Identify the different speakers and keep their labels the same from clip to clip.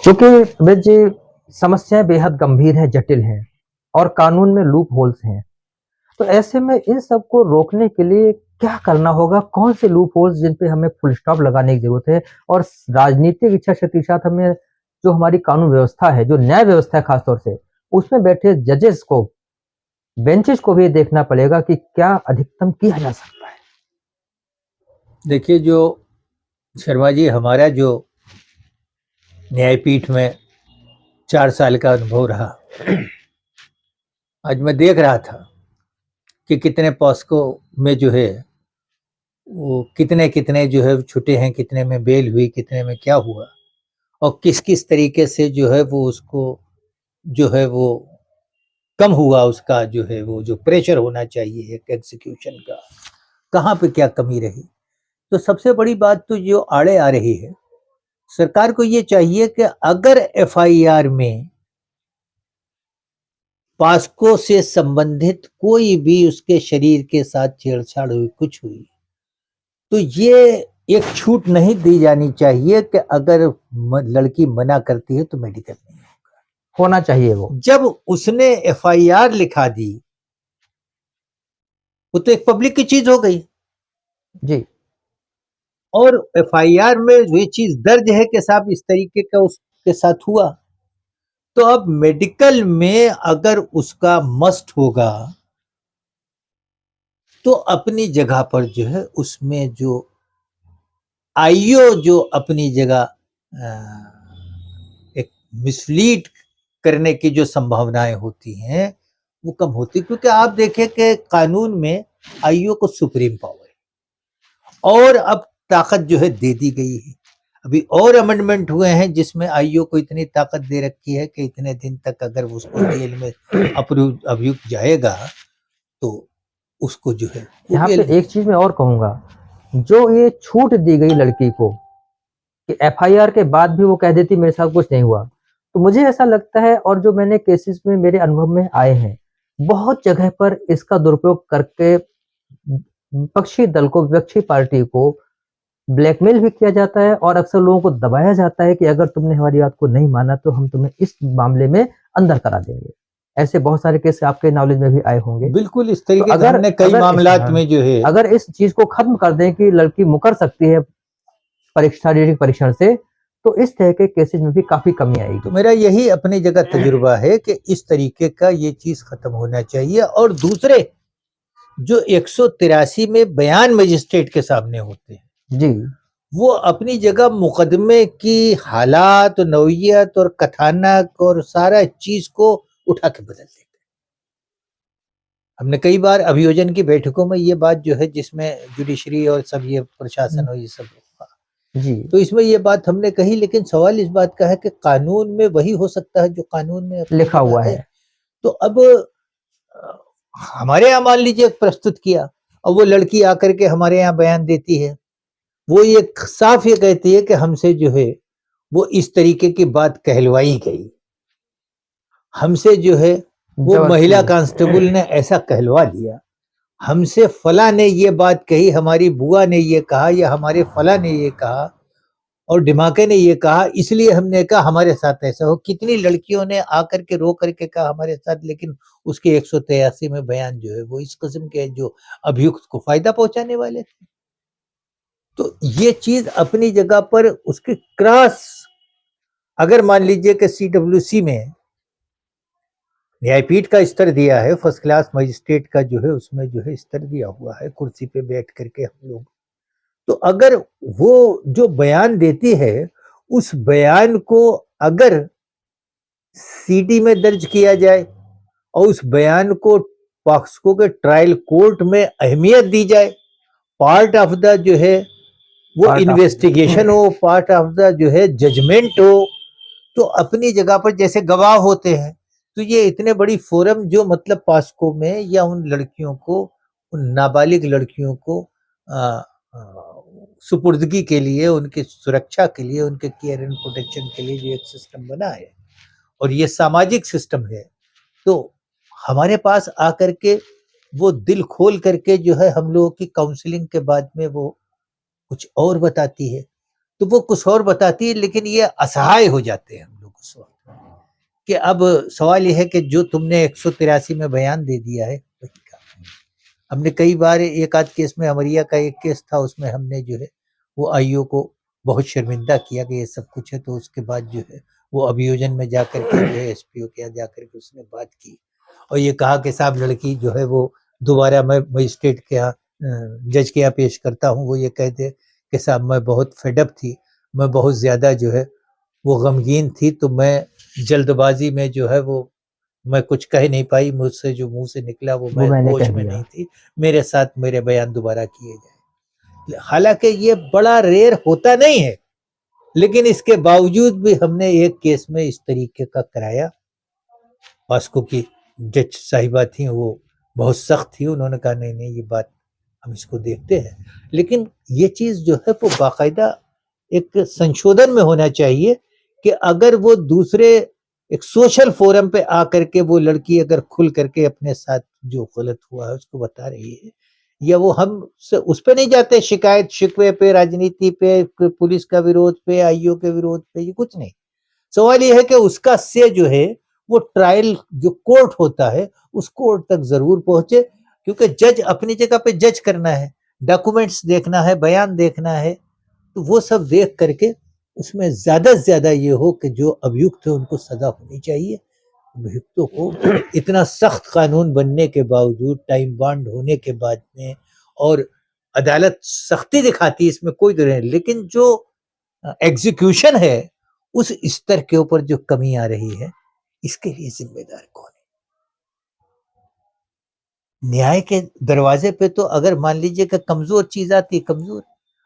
Speaker 1: चूंकि अमित जी, समस्याएं बेहद गंभीर हैं, जटिल हैं और कानून में लूप होल्स हैं। तो ऐसे में इन सब को रोकने के लिए क्या करना होगा? कौन से लूप होल्स जिन पे हमें फुल स्टॉप लगाने की जरूरत है? और राजनीतिक इच्छा शक्ति के साथ हमें जो हमारी कानून व्यवस्था है, जो न्याय व्यवस्था है खासतौर से, उसमें बैठे जजेस को, बेंचेस को भी देखना पड़ेगा कि क्या अधिकतम किया जा सकता है।
Speaker 2: देखिए, जो शर्मा जी, हमारा जो न्यायपीठ में 4 साल का अनुभव रहा, आज मैं देख रहा था कि कितने पॉस्को में जो है वो कितने कितने जो है छुटे हैं, कितने में बेल हुई, कितने में क्या हुआ, और किस किस तरीके से जो है वो उसको जो है वो कम हुआ, उसका जो है वो जो प्रेशर होना चाहिए एक एग्जीक्यूशन का, कहाँ पे क्या कमी रही। तो सबसे बड़ी बात तो जो आड़े आ रही है, सरकार को ये चाहिए कि अगर एफआईआर में पॉस्को से संबंधित कोई भी उसके शरीर के साथ छेड़छाड़ हुई, कुछ हुई, तो ये एक छूट नहीं दी जानी चाहिए कि अगर लड़की मना करती है तो मेडिकल नहीं
Speaker 1: होना चाहिए। वो
Speaker 2: जब उसने एफआईआर लिखा दी, वो तो एक पब्लिक की चीज हो गई
Speaker 1: जी।
Speaker 2: और एफआईआर में ये चीज दर्ज है कि साहब इस तरीके का उसके साथ हुआ, तो अब मेडिकल में अगर उसका मस्ट होगा तो अपनी जगह पर जो है उसमें जो आईओ जो अपनी जगह एक मिसलीड करने की जो संभावनाएं होती हैं वो कम होती, क्योंकि आप देखें कि कानून में आईओ को सुप्रीम पावर है और अब ताकत जो है दे दी गई है। अभी और अमेंडमेंट हुए हैं जिसमें आईओ को इतनी ताकत दे रखी है कि इतने दिन तक अगर उसको जेल में अभियुक्त जाएगा तो उसको जो है
Speaker 1: यहाँ पे एक चीज मैं और कहूंगा, जो ये छूट दी गई लड़की को कि एफआईआर के बाद भी वो कह देती मेरे साथ कुछ नहीं हुआ, तो मुझे ऐसा लगता है, और जो मैंने केसेस में मेरे अनुभव में आए हैं, बहुत जगह पर इसका दुरुपयोग करके विपक्षी दल को, विपक्षी पार्टी को ब्लैकमेल भी किया जाता है और अक्सर लोगों को दबाया जाता है कि अगर तुमने हमारी बात को नहीं माना तो हम तुम्हें इस मामले में अंदर करा देंगे। ऐसे बहुत सारे केस आपके नॉलेज में भी आए होंगे।
Speaker 2: बिल्कुल इस तरीके
Speaker 1: तो अगर
Speaker 2: हमने कई मामलात में जो है
Speaker 1: अगर इस चीज को खत्म कर दें कि लड़की मुकर सकती है शारीरिक परीक्षण से, तो इस तरह के केसेस में भी काफी कमी आएगी।
Speaker 2: तो मेरा यही अपनी जगह तजुर्बा है कि इस तरीके का ये चीज खत्म होना चाहिए। और दूसरे जो 183 में बयान मजिस्ट्रेट के सामने होते हैं
Speaker 1: जी, वो
Speaker 2: अपनी जगह मुकदमे की हालात, नौयत और कथानक और सारा चीज को उठा के बदल देते हैं। हमने कई बार अभियोजन की बैठकों में ये बात जो है, जिसमें जुडिशरी और सब ये प्रशासन और ये सब
Speaker 1: जी,
Speaker 2: तो इसमें ये बात हमने कही, लेकिन सवाल इस बात का है कि कानून में वही हो सकता है जो कानून में
Speaker 1: लिखा हुआ है।
Speaker 2: तो अब हमारे यहाँ मान लीजिए प्रस्तुत किया और वो लड़की आकर के हमारे यहाँ बयान देती है, वो ये साफ ये कहती है कि हमसे जो है वो इस तरीके की बात कहलवाई गई, हमसे जो है वो महिला कांस्टेबल ने ऐसा कहलवा दिया, हमसे फला ने ये बात कही, हमारी बुआ ने ये कहा या हमारे फला ने ये कहा और डिमाके ने ये कहा, इसलिए हमने कहा हमारे साथ ऐसा हो। कितनी लड़कियों ने आकर के रो करके कहा हमारे साथ, लेकिन उसके 183 में बयान जो है वो इस किस्म के जो अभियुक्त को फायदा पहुंचाने वाले थे। तो ये चीज अपनी जगह पर उसकी क्रॉस, अगर मान लीजिए कि सीडब्ल्यूसी में न्यायपीठ का स्तर दिया है, फर्स्ट क्लास मजिस्ट्रेट का जो है उसमें जो है स्तर दिया हुआ है, कुर्सी पे बैठ करके हम लोग, तो अगर वो जो बयान देती है उस बयान को अगर सीडी में दर्ज किया जाए और उस बयान को पॉक्सो के ट्रायल कोर्ट में अहमियत दी जाए, पार्ट ऑफ द जो है वो इन्वेस्टिगेशन हो, पार्ट ऑफ द जो है जजमेंट हो, तो अपनी जगह पर जैसे गवाह होते हैं, तो ये इतने बड़ी फोरम जो मतलब पॉस्को में या उन लड़कियों को, उन नाबालिग लड़कियों को सुपुर्दगी के लिए, उनकी सुरक्षा के लिए, उनके केयर एंड प्रोटेक्शन के लिए जो एक सिस्टम बना है और ये सामाजिक सिस्टम है, तो हमारे पास आकर के वो दिल खोल करके जो है हम लोगों की काउंसलिंग के बाद में वो कुछ और बताती है, तो वो कुछ और बताती है, लेकिन ये असहाय हो जाते हैं। उस वक्त में, कि अब सवाल यह है कि जो तुमने 183 में बयान दे दिया है वही काम है। हमने कई बार एक आध केस में, अमरिया का एक केस था, उसमें हमने जो है वो आईओ को बहुत शर्मिंदा किया कि ये सब कुछ है, तो उसके बाद जो है वो अभियोजन में जाकर के जो है एसपीओ के यहाँ जाकर के उसने बात की और ये कहा कि साहब लड़की जो है वो दोबारा मैं मजिस्ट्रेट के यहाँ जज के यहाँ पेश करता हूँ। वो ये कहते कि साहब मैं बहुत फेडअप थी, मैं बहुत ज़्यादा जो है वो गमगीन थी, तो मैं जल्दबाजी में जो है वो मैं कुछ कह नहीं पाई, मुझसे जो मुंह से निकला वो मैं
Speaker 1: मैंने
Speaker 2: होश
Speaker 1: कह
Speaker 2: में
Speaker 1: दिया।
Speaker 2: नहीं थी, मेरे साथ मेरे बयान दोबारा किए जाए। हालांकि ये बड़ा रेयर होता नहीं है, लेकिन इसके बावजूद भी हमने एक केस में इस तरीके का कराया। वास्को की जज साहिबा थी, वो बहुत सख्त थी, उन्होंने कहा नहीं नहीं ये बात हम इसको देखते हैं, लेकिन ये चीज जो है वो बाकायदा एक संशोधन में होना चाहिए कि अगर वो दूसरे एक सोशल फोरम पे आकर के वो लड़की अगर खुल करके अपने साथ जो गलत हुआ है उसको बता रही है, या वो हम उस पे नहीं जाते शिकायत शिकवे पे, राजनीति पे, पुलिस का विरोध पे, आईओ के विरोध पे, ये कुछ नहीं। सवाल ये है कि उसका से जो है वो ट्रायल जो कोर्ट होता है उस कोर्ट तक जरूर पहुंचे, क्योंकि जज अपनी जगह पे जज करना है, डॉक्यूमेंट्स देखना है, बयान देखना है, तो वो सब देख करके उसमें ज्यादा से ज्यादा ये हो कि जो अभियुक्त है उनको सजा होनी चाहिए। अभियुक्तों को इतना सख्त कानून बनने के बावजूद, टाइम बाउंड होने के बाद में, और अदालत सख्ती दिखाती है, इसमें कोई दो नहीं, लेकिन जो एग्जीक्यूशन है उस स्तर के ऊपर जो कमी आ रही है, इसके लिए जिम्मेदार कौन है? न्याय के दरवाजे पे तो अगर मान लीजिए कि कमजोर चीज आती है, कमजोर,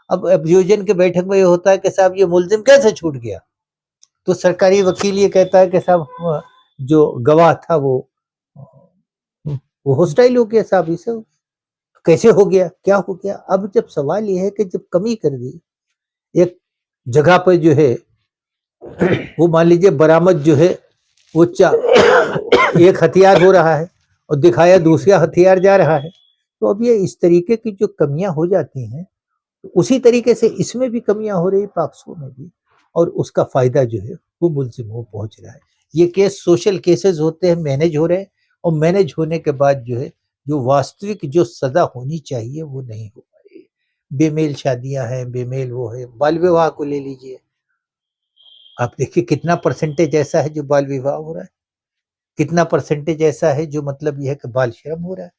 Speaker 2: अब अभियोजन के बैठक में ये होता है कि साहब ये मुलजिम कैसे छूट गया, तो सरकारी वकील ये कहता है कि साहब जो गवाह था वो हॉस्टाइल हो गया, साहब इसे कैसे हो गया, क्या हो गया। अब जब सवाल ये है कि जब कमी कर दी एक जगह पर जो है वो मान लीजिए बरामद जो है वो एक हथियार हो रहा है और दिखाया दूसरा हथियार जा रहा है, तो अब ये इस तरीके की जो कमियां हो जाती हैं, तो उसी तरीके से इसमें भी कमियां हो रही, पाक्सो में भी, और उसका फायदा जो है वो मुलजिमों को पहुंच रहा है। ये केस सोशल केसेस होते हैं, मैनेज हो रहे हैं, और मैनेज होने के बाद जो है जो वास्तविक जो सजा होनी चाहिए वो नहीं हो पा रही। बेमेल शादियां हैं, बेमेल वो है, बाल विवाह को ले लीजिए, आप देखिए कितना परसेंटेज ऐसा है जो बाल विवाह हो रहा है, कितना परसेंटेज ऐसा है जो मतलब यह है कि बाल श्रम हो रहा है।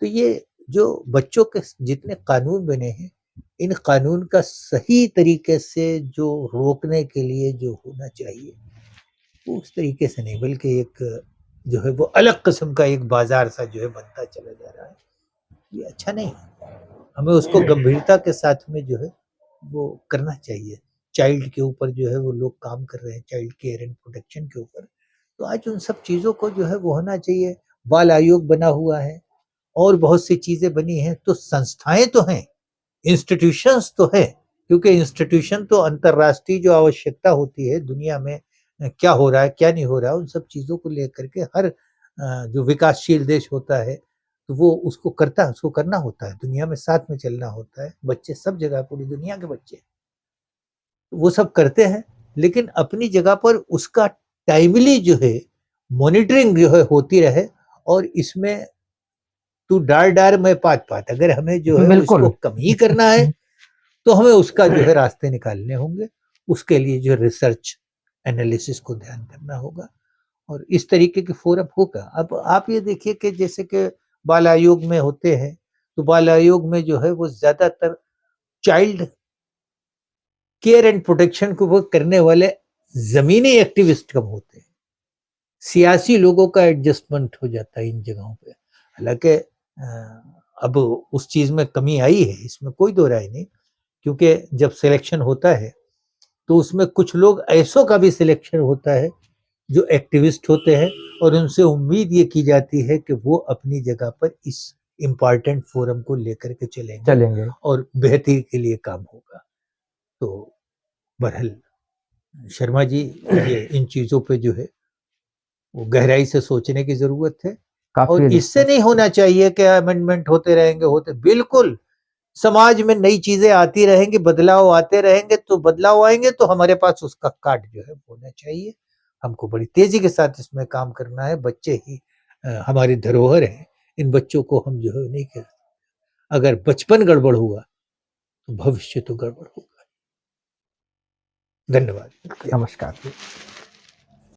Speaker 2: तो ये जो बच्चों के जितने कानून बने हैं, इन कानून का सही तरीके से जो रोकने के लिए जो होना चाहिए वो उस तरीके से नहीं, बल्कि एक जो है वो अलग किस्म का एक बाजार सा जो है बनता चला जा रहा है। ये अच्छा नहीं है, हमें उसको गंभीरता के साथ में जो है वो करना चाहिए। चाइल्ड के ऊपर जो है वो लोग काम कर रहे हैं, चाइल्ड केयर एंड प्रोटेक्शन के ऊपर, तो आज उन सब चीज़ों को जो है वो होना चाहिए। बाल आयोग बना हुआ है और बहुत सी चीज़ें बनी हैं, तो संस्थाएं तो हैं, इंस्टीट्यूशंस तो है, क्योंकि इंस्टीट्यूशन तो अंतर्राष्ट्रीय जो आवश्यकता होती है दुनिया में क्या हो रहा है क्या नहीं हो रहा है, उन सब चीज़ों को लेकर के हर जो विकासशील देश होता है तो वो उसको करता है, उसको करना होता है, दुनिया में साथ में चलना होता है। बच्चे सब जगह, पूरी दुनिया के बच्चे वो सब करते हैं, लेकिन अपनी जगह पर उसका टाइमली जो है मॉनिटरिंग जो है होती रहे, और इसमें तू डार डार मैं पात पात, अगर हमें जो है उसको कम ही करना है तो हमें उसका जो है रास्ते निकालने होंगे, उसके लिए जो रिसर्च एनालिसिस को ध्यान करना होगा, और इस तरीके के फोरम होगा। अब आप ये देखिए कि जैसे कि बाल आयोग में होते हैं, तो बाल आयोग में जो है वो ज्यादातर चाइल्ड केयर एंड प्रोटेक्शन को वर्क करने वाले जमीनी एक्टिविस्ट कम होते हैं, सियासी लोगों का एडजस्टमेंट हो जाता है इन जगहों पे। हालांकि अब उस चीज में कमी आई है, इसमें कोई दो राय नहीं, क्योंकि जब सिलेक्शन होता है तो उसमें कुछ लोग ऐसों का भी सिलेक्शन होता है जो एक्टिविस्ट होते हैं, और उनसे उम्मीद ये की जाती है कि वो अपनी जगह पर इस इम्पॉर्टेंट फोरम को लेकर के चलेंगे और बेहतरी के लिए काम होगा। तो बहरहाल शर्मा जी, ये इन चीजों पे जो है वो गहराई से सोचने की जरूरत है, और इससे नहीं होना चाहिए कि अमेंडमेंट होते रहेंगे, बिल्कुल समाज में नई चीजें आती रहेंगी, बदलाव आते रहेंगे, तो बदलाव आएंगे तो हमारे पास उसका कार्ड जो है होना चाहिए। हमको बड़ी तेजी के साथ इसमें काम करना है। बच्चे ही हमारी धरोहर हैं, इन बच्चों को हम जो है नहीं कर, अगर बचपन गड़बड़ हुआ तो भविष्य तो गड़बड़ होगा। धन्यवाद।
Speaker 1: नमस्कार।